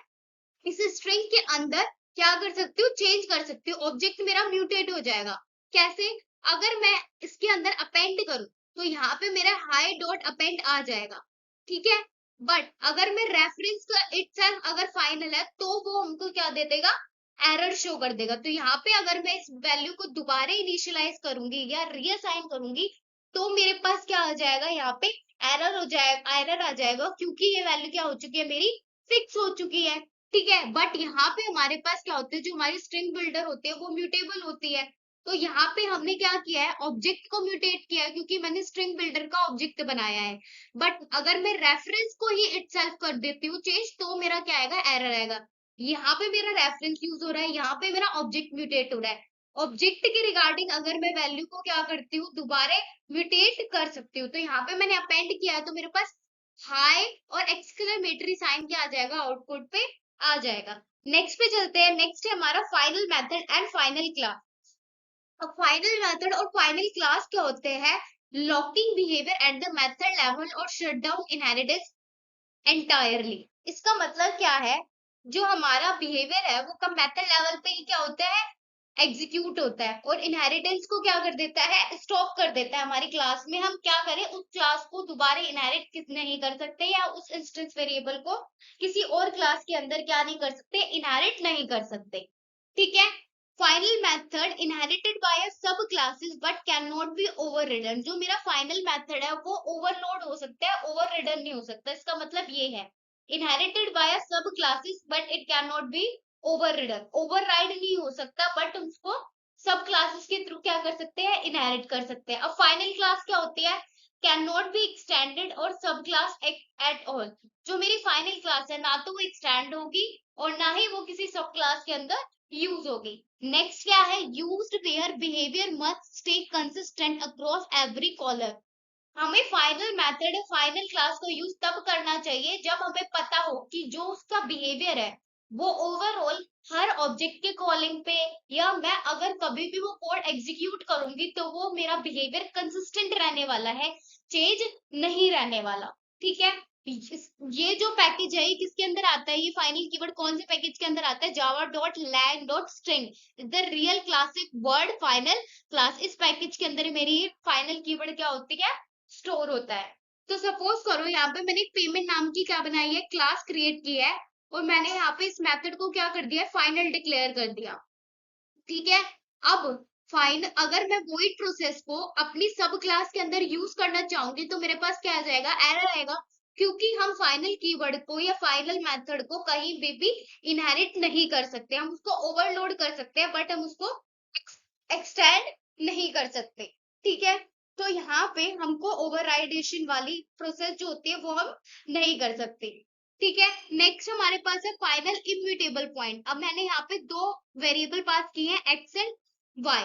इस स्ट्रिंग के अंदर क्या कर सकती हूँ, चेंज कर सकती हूँ, ऑब्जेक्ट मेरा म्यूटेट हो जाएगा। कैसे, अगर मैं इसके अंदर अपेंड करूं तो यहाँ पे मेरा हाई डॉट अपेंड आ जाएगा। ठीक है, बट अगर मैं रेफरेंस का इटसेल्फ अगर फाइनल है तो वो हमको क्या दे देगा, एरर शो कर देगा। तो यहाँ पे अगर मैं इस वैल्यू को दोबारा इनिशियलाइज करूंगी या रीअसाइन करूंगी तो मेरे पास क्या आ जाएगा, यहाँ पे एरर हो जाएगा, एरर आ जाएगा, क्योंकि ये वैल्यू क्या हो चुकी है, मेरी फिक्स हो चुकी है। ठीक है, बट यहाँ पे हमारे पास क्या होते हैं, जो हमारी स्ट्रिंग बिल्डर होती है वो म्यूटेबल होती है। तो यहाँ पे हमने क्या किया है, ऑब्जेक्ट को म्यूटेट किया है, क्योंकि मैंने स्ट्रिंग बिल्डर का ऑब्जेक्ट बनाया है। बट अगर मैं रेफरेंस को ही इटसेल्फ कर देती हूँ चेंज, तो मेरा क्या आएगा, एरर आएगा। यहाँ पे मेरा रेफरेंस यूज हो रहा है, यहाँ पे मेरा ऑब्जेक्ट म्यूटेट हो रहा है। ऑब्जेक्ट के रिगार्डिंग अगर मैं वैल्यू को क्या करती हूँ, दोबारा म्यूटेट कर सकती हूँ। तो यहाँ पे मैंने अपेंड किया है, तो मेरे पास हाई और एक्सक्लेमेटरी साइन क्या आ जाएगा, आउटपुट पे आ जाएगा। नेक्स्ट पे चलते हैं। नेक्स्ट है हमारा final method and final class. अब फाइनल मेथड और फाइनल क्लास क्या होते हैं, locking behaviour at the method level और शट डाउन इनहेरिटेंस एंटायरली। इसका मतलब क्या है, जो हमारा बिहेवियर है वो कब मेथड लेवल पे ही क्या होता है, एग्जीक्यूट होता है, और इनहेरिटेंस को क्या कर देता है, स्टॉप कर देता है। हमारी क्लास में हम क्या करें, उस क्लास को दोबारा इनहेरिट किस नहीं कर सकते, या उस इंस्टेंस वेरिएबल को किसी और क्लास के अंदर क्या नहीं कर सकते, इनहेरिट नहीं कर सकते। ठीक है, final method inherited by a सब classes but can not be overridden. जो मेरा फाइनल मेथड है वो ओवरलोड हो सकता है, ओवररिडन नहीं हो सकता। इसका मतलब ये है, इनहेरिटेड बाय अ सब classes but it can not be overridden. Override नहीं हो सकता, बट उसको सब क्लासेस के थ्रू क्या कर सकते हैं, इनहेरिट कर सकते हैं। अब फाइनल क्लास क्या होती है, कैन नॉट बी एक्सटेंडेड और सब क्लास एट ऑल। जो मेरी फाइनल क्लास है, ना तो वो एक्सटेंड होगी और ना ही वो किसी सब क्लास के अंदर यूज होगी। नेक्स्ट क्या है, used where behaviour must stay consistent across every column. हमें फाइनल मेथड, फाइनल क्लास को यूज तब करना चाहिए जब हमें पता हो कि जो उसका बिहेवियर है वो ओवरऑल हर ऑब्जेक्ट के कॉलिंग पे, या मैं अगर कभी भी वो कोड एग्जीक्यूट करूंगी तो वो मेरा बिहेवियर कंसिस्टेंट रहने वाला है, चेंज नहीं रहने वाला। ठीक है, ये जो पैकेज है ये किसके अंदर आता है, ये फाइनल कीवर्ड कौन से पैकेज के अंदर आता है, Java dot lang dot string the real classic word final class. इस पैकेज के अंदर मेरी फाइनल कीवर्ड क्या होती है, स्टोर होता है। तो सपोज करो यहाँ पे मैंने एक पेमेंट नाम की क्या बनाई है, क्लास क्रिएट की है, और मैंने यहाँ पे इस मेथड को क्या कर दिया, फाइनल डिक्लेयर कर दिया। ठीक है, अब फाइन अगर मैं वही प्रोसेस को अपनी सब क्लास के अंदर यूज करना चाहूंगी तो मेरे पास क्या आ जाएगा, एरर आएगा, क्योंकि हम फाइनल कीवर्ड को या फाइनल मेथड को कहीं भी इनहेरिट नहीं कर सकते। हम उसको ओवरलोड कर सकते हैं, बट हम उसको एक्सटेंड नहीं कर सकते। ठीक है, तो यहाँ पे हमको ओवरराइडेशन वाली प्रोसेस जो होती है वो हम नहीं कर सकते। ठीक है, नेक्स्ट हमारे पास है फाइनल इम्यूटेबल पॉइंट। अब मैंने यहाँ पे दो वेरिएबल पास किए हैं, एक्स एंड वाई।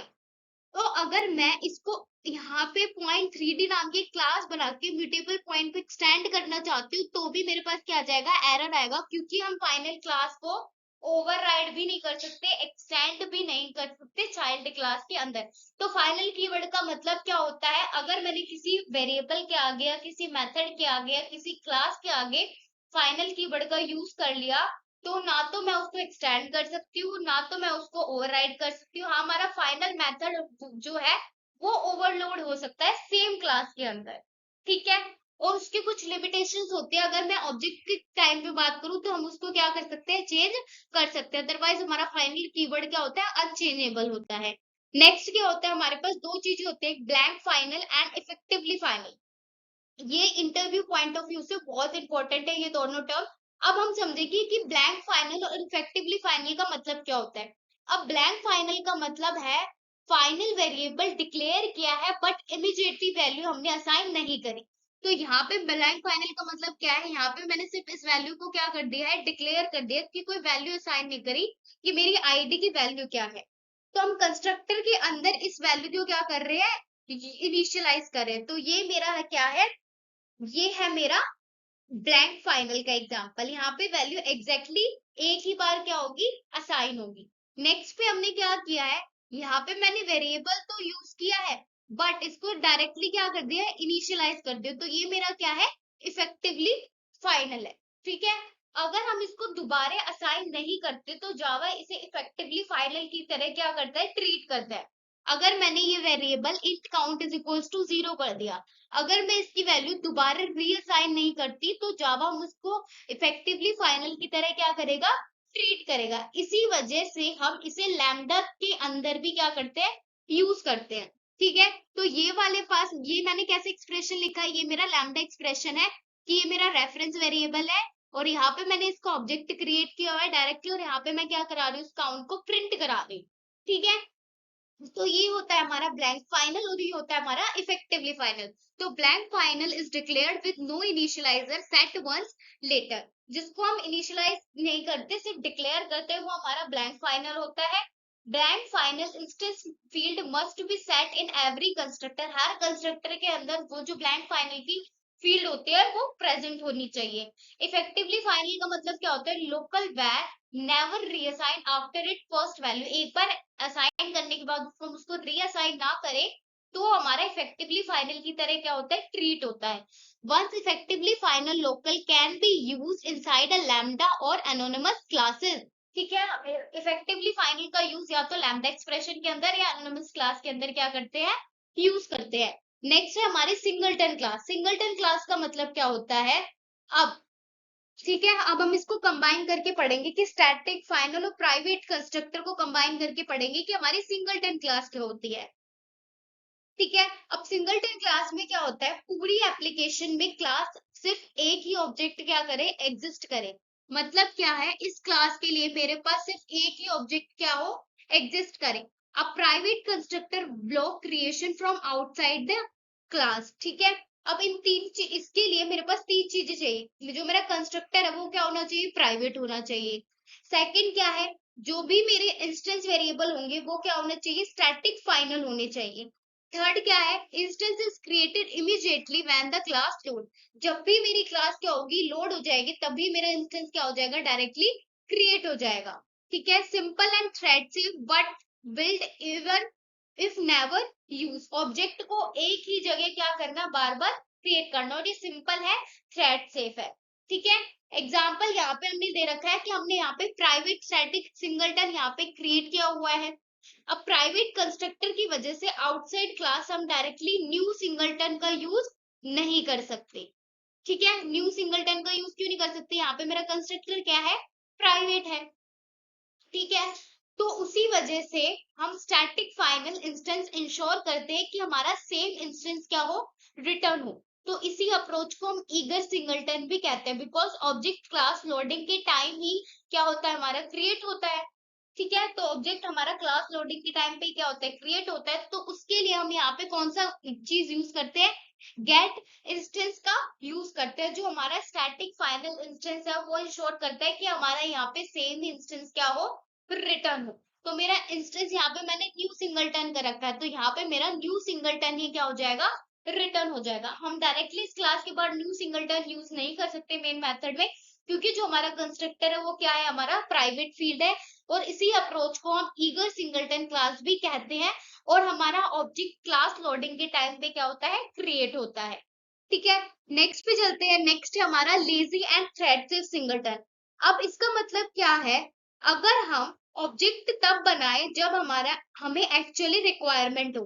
तो अगर मैं इसको यहाँ पे पॉइंट 3D नाम की क्लास बना के म्यूटेबल पॉइंट पे एक्सटेंड करना चाहती हूँ तो भी मेरे पास क्या आ जाएगा, एरर आएगा, क्योंकि हम फाइनल क्लास को ओवरराइड भी नहीं कर सकते, एक्सटेंड भी नहीं कर सकते चाइल्ड क्लास के अंदर। तो फाइनल कीवर्ड का मतलब क्या होता है, अगर मैंने किसी वेरिएबल के आगे या किसी मेथड के आगे या किसी क्लास के आगे फाइनल कीवर्ड का यूज कर लिया, तो ना तो मैं उसको एक्सटेंड कर सकती हूँ, ना तो मैं उसको ओवरराइड कर सकती हूँ। हाँ, हमारा फाइनल मेथड जो है वो ओवरलोड हो सकता है सेम क्लास के अंदर। ठीक है, और उसके कुछ लिमिटेशंस होती है। अगर मैं ऑब्जेक्ट के टाइम पे बात करूं तो हम उसको क्या कर सकते हैं, चेंज कर सकते हैं, अदरवाइज हमारा फाइनल कीवर्ड क्या होता है, अनचेंजेबल होता है। नेक्स्ट क्या होता है, हमारे पास दो चीजें होती है, blank final and effectively final. ये इंटरव्यू पॉइंट ऑफ व्यू से बहुत इंपॉर्टेंट है ये दोनों टर्म। अब हम समझेंगे कि ब्लैंक फाइनल और इफेक्टिवली फाइनल का मतलब क्या होता है। अब ब्लैंक फाइनल का मतलब है फाइनल वेरिएबल डिक्लेयर किया है बट इमीडिएटली वैल्यू हमने असाइन नहीं करी। तो यहाँ पे ब्लैंक फाइनल का मतलब क्या है, यहाँ पे मैंने सिर्फ इस वैल्यू को क्या कर दिया है, डिक्लेयर कर दिया कि कोई वैल्यू असाइन नहीं करी कि मेरी आईडी की वैल्यू क्या है। तो हम कंस्ट्रक्टर के अंदर इस वैल्यू को क्या कर रहे हैं, इनिशियलाइज कर रहे हैं। तो ये मेरा है क्या है, ये है मेरा ब्लैंक फाइनल का एग्जांपल। यहाँ पे वैल्यू एग्जैक्टली एक ही बार क्या होगी, असाइन होगी। नेक्स्ट पे हमने क्या किया है, यहाँ पे मैंने वेरिएबल तो यूज किया है बट इसको डायरेक्टली क्या कर दिया है, इनिशियलाइज कर दिया। तो ये मेरा क्या है, इफेक्टिवली फाइनल है। ठीक है, अगर हम इसको दोबारा असाइन नहीं करते तो जावा इसे इफेक्टिवली फाइनल की तरह क्या करता है, ट्रीट करता है। अगर मैंने ये variable int count is equals to 0 कर दिया, अगर मैं इसकी वैल्यू दोबारा रीअसाइन नहीं करती तो जावा उसको इफेक्टिवली फाइनल की तरह क्या करेगा, ट्रीट करेगा। इसी वजह से हम इसे लैम्डा के अंदर भी क्या करते हैं, यूज करते हैं। ठीक है, तो ये वाले पास ये मैंने कैसे एक्सप्रेशन लिखा है, ये मेरा लैम्डा एक्सप्रेशन है कि ये मेरा रेफरेंस वेरिएबल है और यहाँ पे मैंने इसका ऑब्जेक्ट क्रिएट किया हुआ है डायरेक्टली और यहाँ पे मैं क्या करा रही हूँ, उस काउंट को प्रिंट करा रही हूँ। ठीक है, तो ये होता है हमारा ब्लैंक फाइनल और ये होता है हमारा इफेक्टिवली फाइनल। तो blank final is declared with no initializer set once later, जिसको हम इनिशियलाइज नहीं करते सिर्फ डिक्लेयर करते हैं वो हमारा ब्लैंक फाइनल होता है। Blank final instance field must be set in every constructor, her constructor के अंदर वो जो ब्लैंक फाइनल की फील्ड होती है वो प्रेजेंट होनी चाहिए। इफेक्टिवली फाइनल का मतलब क्या होता है, लोकल वैर never reassign after it first value, एक बार असाइन करने के बाद हम उसको रीअसाइन ना करें तो हमारा इफेक्टिवली फाइनल की तरह क्या होता है, ट्रीट होता है। Once effectively final local can be used inside a lambda और एनोनिमस क्लासेस। ठीक है, इफेक्टिवली फाइनल का यूज या तो लैम्डा एक्सप्रेशन के अंदर या एनोनिमस क्लास के अंदर क्या करते हैं, यूज करते हैं। नेक्स्ट है हमारी सिंगलटन क्लास। सिंगलटन क्लास का मतलब क्या होता है, अब ठीक है, अब हम इसको कंबाइन करके पढ़ेंगे कि स्टैटिक फाइनल और प्राइवेट कंस्ट्रक्टर को कंबाइन करके पढ़ेंगे कि हमारी सिंगलटन क्लास क्या होती है। ठीक है, अब सिंगलटन क्लास में क्या होता है, पूरी एप्लीकेशन में क्लास सिर्फ एक ही ऑब्जेक्ट क्या करे, एग्जिस्ट करे। मतलब क्या है, इस क्लास के लिए मेरे पास सिर्फ एक ही ऑब्जेक्ट क्या हो, एग्जिस्ट करे। अब private constructor block creation from outside the class. ठीक है, अब इन इसके लिए मेरे पास तीन चीजें चाहिए, जो मेरा कंस्ट्रक्टर है वो क्या होना चाहिए, प्राइवेट होना चाहिए। सेकंड क्या है, जो भी मेरे इंस्टेंस वेरिएबल होंगे वो क्या होने चाहिए, स्टैटिक फाइनल होने चाहिए। थर्ड क्या है, instance is created immediately when the class load, जब भी मेरी क्लास क्या होगी, लोड हो जाएगी, तभी मेरा इंस्टेंस क्या हो जाएगा, डायरेक्टली क्रिएट हो जाएगा। ठीक है, simple and thread safe but build even if never use, object को एक ही जगह क्या करना, बार बार क्रिएट करना, और ये सिंपल है, थ्रेड सेफ है। ठीक है, एग्जाम्पल यहाँ पे हमने दे रखा है कि हमने यहाँ पे प्राइवेट स्टैटिक सिंगलटन यहाँ पे क्रिएट किया हुआ है। अब प्राइवेट कंस्ट्रक्टर की वजह से आउटसाइड क्लास हम डायरेक्टली न्यू सिंगलटन का यूज नहीं कर सकते। ठीक है, न्यू सिंगलटन का यूज क्यों नहीं कर सकते, यहाँ पे मेरा कंस्ट्रक्टर क्या है, प्राइवेट है। ठीक है, तो उसी वजह से हम स्टैटिक फाइनल इंस्टेंस इंश्योर करते हैं कि हमारा सेम इंस्टेंस क्या हो, रिटर्न हो। तो इसी अप्रोच को हम ईगर सिंगलटन भी कहते हैं, बिकॉज ऑब्जेक्ट क्लास लोडिंग के टाइम ही क्या होता है, हमारा क्रिएट होता है। ठीक है, तो ऑब्जेक्ट हमारा क्लास लोडिंग के टाइम पे क्या होता है, क्रिएट होता है। तो उसके लिए हम यहाँ पे कौन सा चीज यूज करते हैं, गेट इंस्टेंस का यूज करते हैं, जो हमारा स्टैटिक फाइनल इंस्टेंस है वो इंश्योर करता है कि हमारा यहाँ पे सेम इंस्टेंस क्या हो, रिटर्न हो। तो मेरा इंस्टेंस यहाँ पे मैंने न्यू सिंगलटन कर रखा है, तो यहाँ पे मेरा न्यू सिंगलटन ही क्या हो जाएगा, रिटर्न हो जाएगा। हम डायरेक्टली इस क्लास के बाद न्यू सिंगलटन यूज नहीं कर सकते मेन मेथड में, क्योंकि जो हमारा कंस्ट्रक्टर है वो क्या है, हमारा प्राइवेट फील्ड है। और इसी अप्रोच को हम ईगर सिंगलटन क्लास भी कहते हैं, और हमारा ऑब्जेक्ट क्लास लोडिंग के टाइम पे क्या होता है, क्रिएट होता है। ठीक है, नेक्स्ट पे चलते हैं। नेक्स्ट है हमारा लेजी एंड थ्रेड सिंगलटन। अब इसका मतलब क्या है, अगर हम ऑब्जेक्ट तब बनाए जब हमारा हमें एक्चुअली रिक्वायरमेंट हो,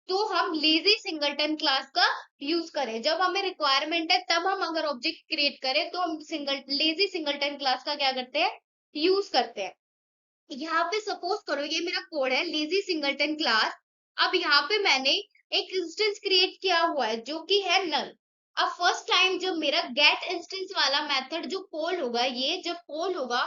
तो हम लेजी सिंगलटन क्लास का यूज करें। जब हमें रिक्वायरमेंट है तब हम अगर ऑब्जेक्ट क्रिएट करें तो हम लेजी सिंगलटन क्लास का क्या करते हैं, यूज करते हैं। यहाँ पे सपोज करो ये मेरा कोड है लेजी सिंगलटन क्लास। अब यहाँ पे मैंने एक इंस्टेंस क्रिएट किया हुआ है जो कि है नल। अब फर्स्ट टाइम जब मेरा गेट इंस्टेंस वाला मेथड जो कॉल होगा, ये जब कॉल होगा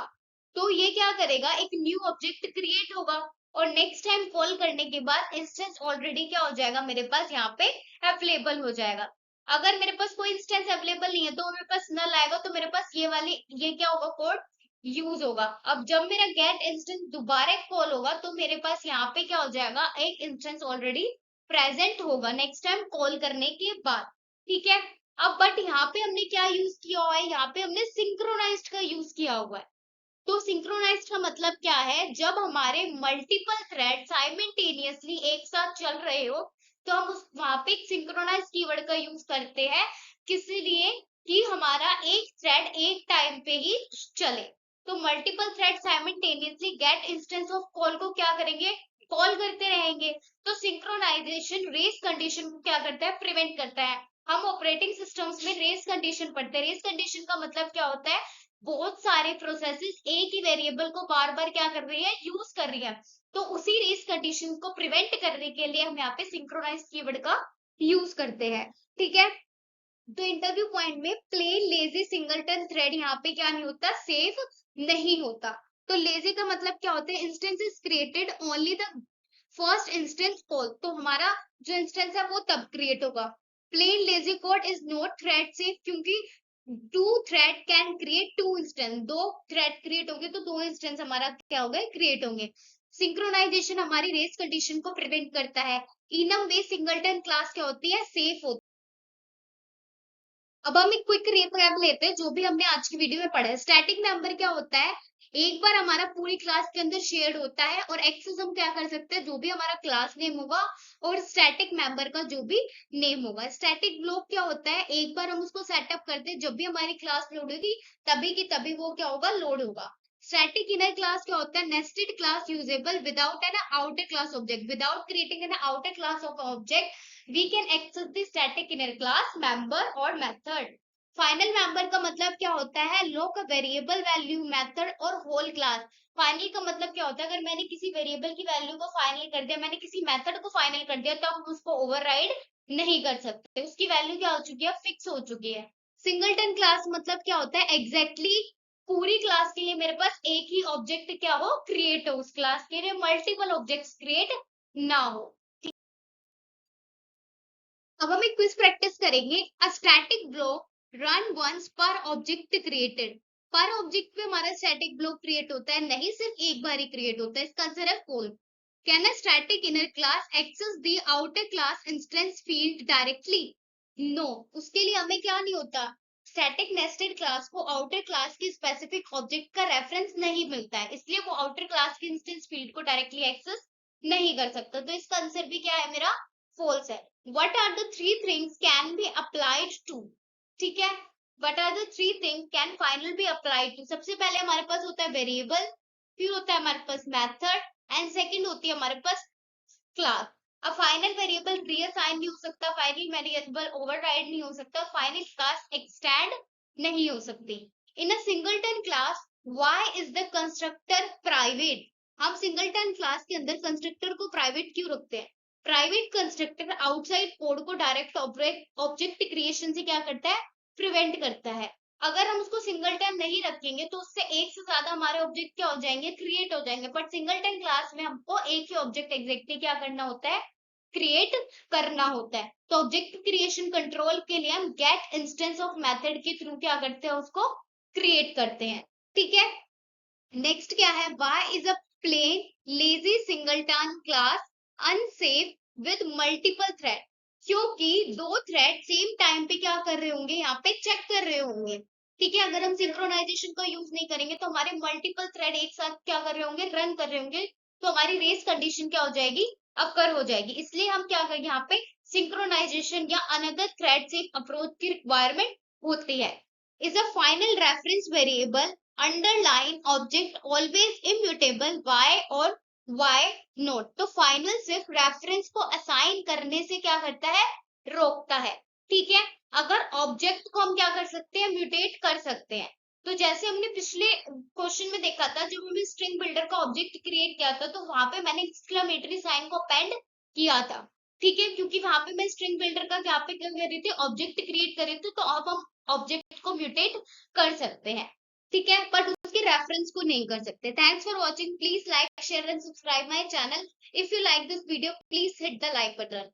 तो ये क्या करेगा, एक न्यू ऑब्जेक्ट क्रिएट होगा, और नेक्स्ट टाइम कॉल करने के बाद इंस्टेंस ऑलरेडी क्या हो जाएगा, मेरे पास यहाँ पे अवेलेबल हो जाएगा। अगर मेरे पास कोई इंस्टेंस अवेलेबल नहीं है तो मेरे पास नल आएगा, तो मेरे पास ये वाली ये क्या होगा, कोड यूज होगा। अब जब मेरा गेट इंस्टेंस दोबारा कॉल होगा तो मेरे पास यहाँ पे क्या हो जाएगा, एक इंस्टेंस ऑलरेडी प्रेजेंट होगा नेक्स्ट टाइम कॉल करने के बाद। ठीक है, अब बट यहाँ पे हमने क्या यूज किया हुआ है, यहाँ पे हमने सिंक्रोनाइज्ड का यूज किया हुआ है। तो सिंक्रोनाइज्ड का मतलब क्या है, जब हमारे मल्टीपल थ्रेड साइमल्टेनियसली एक साथ चल रहे हो तो हम उस वहां पे सिंक्रोनाइज कीवर्ड का यूज करते हैं, किस लिए, कि हमारा एक थ्रेड एक टाइम पे ही चले। तो multiple thread simultaneously get instance of call को क्या करेंगे, कॉल करते रहेंगे। तो सिंक्रोनाइजेशन रेस कंडीशन को क्या करता है, प्रिवेंट करता है। हम ऑपरेटिंग सिस्टम्स में रेस कंडीशन पढ़ते हैं। रेस कंडीशन का मतलब क्या होता है, बहुत सारे प्रोसेसेस एक ही वेरिएबल को बार बार क्या कर रही है, यूज कर रही है। तो उसी रेस कंडीशन को प्रिवेंट करने के लिए हम यहाँ पे सिंक्रोनाइज कीवर्ड का यूज करते हैं। ठीक है, तो इंटरव्यू पॉइंट में प्लेन लेजी सिंगलटन थ्रेड यहाँ पे क्या नहीं होता, सेफ नहीं होता। तो लेजी का मतलब क्या होता है, instance is created only the first instance call, तो हमारा जो इंस्टेंस है वो तब क्रिएट होगा। Plain lazy code is not thread safe, क्योंकि two thread can create two instance, दो थ्रेड क्रिएट होंगे तो दो इंस्टेंस हमारा क्या होगा, क्रिएट होंगे। सिंक्रोनाइजेशन हमारी रेस कंडीशन को प्रिवेंट करता है। इनम बेस्ड सिंगलटन क्लास क्या होती है, सेफ होती है। अब हम एक क्विक रिकैप लेते हैं जो भी हमने आज की वीडियो में पढ़ा है। स्टैटिक मेंबर क्या होता है, एक बार हमारा पूरी क्लास के अंदर शेयर्ड होता है, और एक्सेस हम क्या कर सकते हैं, जो भी हमारा क्लास नेम होगा और स्टैटिक मेंबर का जो भी नेम होगा। स्टैटिक ब्लॉक क्या होता है, एक बार हम उसको सेटअप करते हैं, जब भी हमारी क्लास लोड होगी तभी की तभी वो क्या होगा, लोड होगा। स्टैटिक इनर क्लास क्या होता है, nested class usable without an outer class object, without creating an outer class of object we can access the static inner class member और method। फाइनल मेंबर का मतलब क्या होता है, लोक वेरिएबल वैल्यू मेथड और होल क्लास। फाइनल का मतलब क्या होता है, अगर मैंने किसी वेरिएबल की वैल्यू को फाइनल कर दिया, मैंने किसी मेथड को फाइनल कर दिया, तो हम उसको ओवरराइड नहीं कर सकते, उसकी वैल्यू क्या हो चुकी है, फिक्स हो चुकी है। सिंगलटन क्लास मतलब क्या होता है, एग्जैक्टली पूरी क्लास के लिए मेरे पास एक ही ऑब्जेक्ट क्या हो, क्रिएट हो, उस क्लास के लिए मल्टीपल ऑब्जेक्ट्स क्रिएट ना हो। अब हम एक क्विज प्रैक्टिस करेंगे। A static block run once per object created, per object पे हमारा स्टैटिक ब्लॉक क्रिएट होता है, नहीं सिर्फ एक बार ही क्रिएट होता है। इसका आंसर है false. Can a static inner class access the outer class instance field directly, no, उसके लिए हमें क्या नहीं होता, स्टैटिक नेस्टेड क्लास को आउटर क्लास की स्पेसिफिक ऑब्जेक्ट का रेफरेंस नहीं मिलता है, इसलिए वो आउटर क्लास के इंस्टेंस फील्ड को डायरेक्टली एक्सेस नहीं कर सकता। तो इसका आंसर भी क्या है मेरा, फॉल्स है। What are the three things can be applied to, ठीक है, what are the three things can final be applied to। सबसे पहले हमारे पास होता है वेरिएबल, फिर होता है हमारे पास मेथड, एंड सेकंड होती है हमारे पास क्लास। अब फाइनल वेरिएबल रीअसाइन नहीं हो सकता, फाइनल वेरिएबल ओवरराइड नहीं हो सकता, फाइनल क्लास एक्सटेंड नहीं हो सकती। In a singleton class why is the constructor private, हम सिंगलटन क्लास के अंदर कंस्ट्रक्टर को प्राइवेट क्यों रखते हैं। प्राइवेट कंस्ट्रक्टर आउटसाइड कोड को डायरेक्ट ऑब्जेक्ट क्रिएशन से क्या करता है, प्रिवेंट करता है। अगर हम उसको सिंगलटन नहीं रखेंगे तो उससे एक से ज्यादा हमारे ऑब्जेक्ट क्या हो जाएंगे, क्रिएट हो जाएंगे। बट सिंगलटन क्लास में हमको एक ही ऑब्जेक्ट एग्जैक्टली क्या करना होता है, क्रिएट करना होता है। तो ऑब्जेक्ट क्रिएशन कंट्रोल के लिए हम गेट इंस्टेंस ऑफ मेथड के थ्रू क्या करते हैं, उसको क्रिएट करते हैं। ठीक है, नेक्स्ट क्या है, why is a plain lazy singleton class unsafe with multiple thread, क्योंकि दो थ्रेड सेम टाइम पे क्या कर रहे होंगे, यहाँ पे चेक कर रहे होंगे। ठीक है, अगर हम सिंक्रोनाइजेशन का यूज नहीं करेंगे तो हमारे मल्टीपल थ्रेड एक साथ क्या कर रहे होंगे, रन कर रहे होंगे, तो हमारी रेस कंडीशन क्या हो जाएगी, अकर हो जाएगी। इसलिए हम क्या करेंगे, यहाँ पे सिंक्रोनाइजेशन या अनदर थ्रेड से अप्रोच की रिक्वायरमेंट होती है। Is a final reference variable underline object always immutable, why और वाई नोट, तो फाइनल सिर्फ रेफरेंस को असाइन करने से क्या करता है, रोकता है। ठीक है, अगर ऑब्जेक्ट को हम क्या कर सकते हैं, म्यूटेट कर सकते हैं। तो जैसे हमने पिछले क्वेश्चन में देखा था, जब हमने स्ट्रिंग बिल्डर का ऑब्जेक्ट क्रिएट किया था, तो वहां पे मैंने एक्सक्लेमेटरी साइन को अपेंड किया था। ठीक है, क्योंकि वहां पे मैं स्ट्रिंग बिल्डर का क्या पे कर रही थी, ऑब्जेक्ट क्रिएट कर रही थी, तो अब हम ऑब्जेक्ट को म्यूटेट कर सकते हैं। ठीक है, बट उसके रेफरेंस को नहीं कर सकते। Thanks for watching, please like share and subscribe my channel. If you like this video please hit the like button.